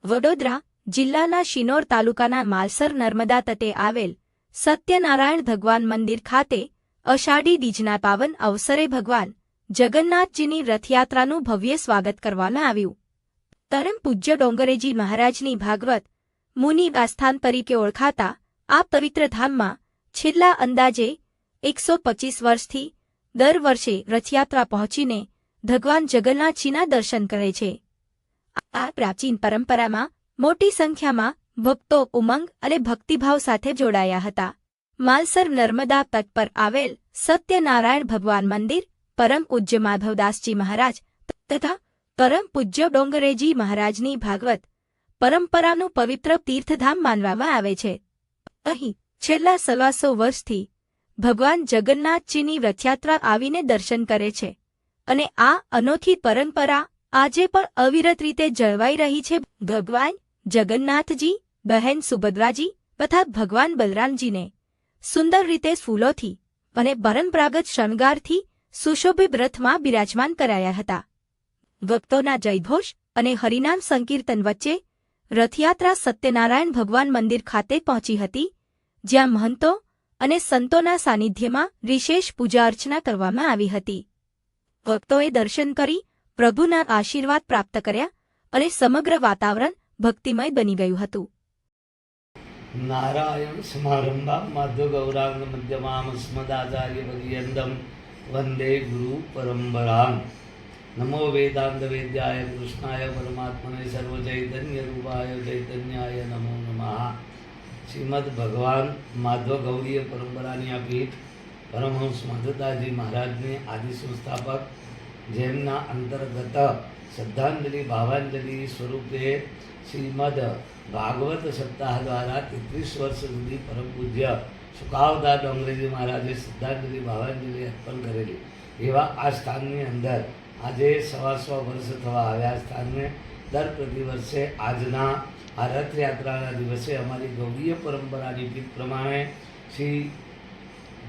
વડોદરા જિલ્લાના શિનોર તાલુકાના માલસર નર્મદા તટે આવેલ સત્યનારાયણ ભગવાન મંદિર ખાતે અષાઢી બીજના પાવન અવસરે ભગવાન જગન્નાથજીની રથયાત્રાનું ભવ્ય સ્વાગત કરવામાં આવ્યું. પરમ પૂજ્ય ડોંગરેજી મહારાજની ભાગવત મુનિ આસ્થાન તરીકે ઓળખાતા આ પવિત્ર ધામમાં છેલ્લા અંદાજે 125 વર્ષથી દર વર્ષે રથયાત્રા પહોંચીને ભગવાન જગન્નાથજીના દર્શન કરે છે. આ પ્રાચીન પરંપરામાં મોટી સંખ્યામાં ભક્તો ઉમંગ અને ભક્તિભાવ સાથે જોડાયા હતા. માલસર નર્મદા તટ પર આવેલ સત્યનારાયણ ભગવાન મંદિર પરમ પૂજ્ય માધવદાસજી મહારાજ તથા પરમ પૂજ્ય ડોંગરેજી મહારાજની ભાગવત પરંપરાનું પવિત્ર તીર્થધામ માનવામાં આવે છે. અહીં છેલ્લા 125 વર્ષથી ભગવાન જગન્નાથજીની રથયાત્રા આવીને દર્શન કરે છે અને આ અનોખી પરંપરા આજે પણ અવિરત રીતે જળવાઈ રહી છે. ભગવાન જગન્નાથજી, બહેન સુભદ્રાજી તથા ભગવાન બલરામજીને સુંદર રીતે ફૂલોથી અને પરંપરાગત શણગારથી સુશોભિત રથમાં બિરાજમાન કરાયા હતા. ભક્તોના જયઘોષ અને હરિનામ સંકીર્તન વચ્ચે રથયાત્રા સત્યનારાયણ ભગવાન મંદિર ખાતે પહોંચી હતી, જ્યાં મહંતો અને સંતોના સાનિધ્યમાં વિશેષ પૂજા અર્ચના કરવામાં આવી હતી. ભક્તોએ દર્શન કરી પ્રભુના આશીર્વાદ પ્રાપ્ત કર્યા અને સમગ્ર વાતાવરણ ભક્તિમય બની ગયું હતું. નારાયણ સમારંભા માધવ ગૌરાંગ મધ્યમામ સ્મદાચાર્ય પર્યંતમ વંદે ગુરુ પરંપરામ. નમો વેદાંત વેદ્યાય કૃષ્ણાય પરમાત્મને સર્વચૈતન્ય રૂપાય ચૈતન્યાય નમો નમઃ. શ્રીમદ ભગવાન માધવ ગૌરીય પરંપરાની આ પીઠ પરમહંસ માધવદાસજી મહારાજની આદિ સંસ્થાપક, જેમના અંતર્ગત શ્રદ્ધાંજલિ ભાવાંજલિ સ્વરૂપે શ્રીમદ ભાગવત સપ્તાહ દ્વારા 33 વર્ષ સુધી પરમ પૂજ્ય સુકાવદાસ ડોંગરેજી મહારાજે શ્રદ્ધાંજલિ ભાવાંજલિ અર્પણ કરેલી એવા આ સ્થાનની અંદર આજે 125 વર્ષ થવા આવ્યા. સ્થાનને દર પ્રતિવર્ષે આજના આ રથયાત્રાના દિવસે અમારી ગૌરીય પરંપરાની પીઠ પ્રમાણે શ્રી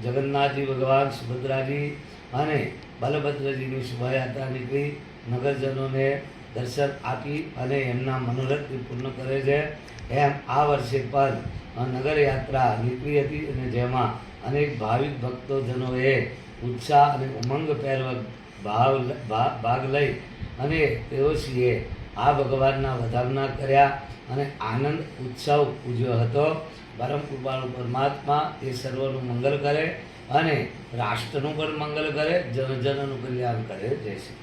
જગન્નાથજી ભગવાન, સુભદ્રાજી અને બલભદ્રજીની શોભાયાત્રા નીકળી નગરજનોને દર્શન આપી અને એમના મનોરથથી પૂર્ણ કરે છે. એમ આ વર્ષે પણ નગરયાત્રા નીકળી હતી અને જેમાં અનેક ભાવિક ભક્તોજનોએ ઉત્સાહ અને ઉમંગભેર ભાગ લઈ અને તેઓશ્રીએ આ ભગવાનના વધામણા કર્યા અને આનંદ ઉત્સવ ઉજવ્યો હતો. પરમ કૃપાળુ પરમાત્મા એ સર્વનું મંગલ કરે અને રાષ્ટ્રનું પણ મંગલ કરે, જનજનનું કલ્યાણ કરે. જય શ્રી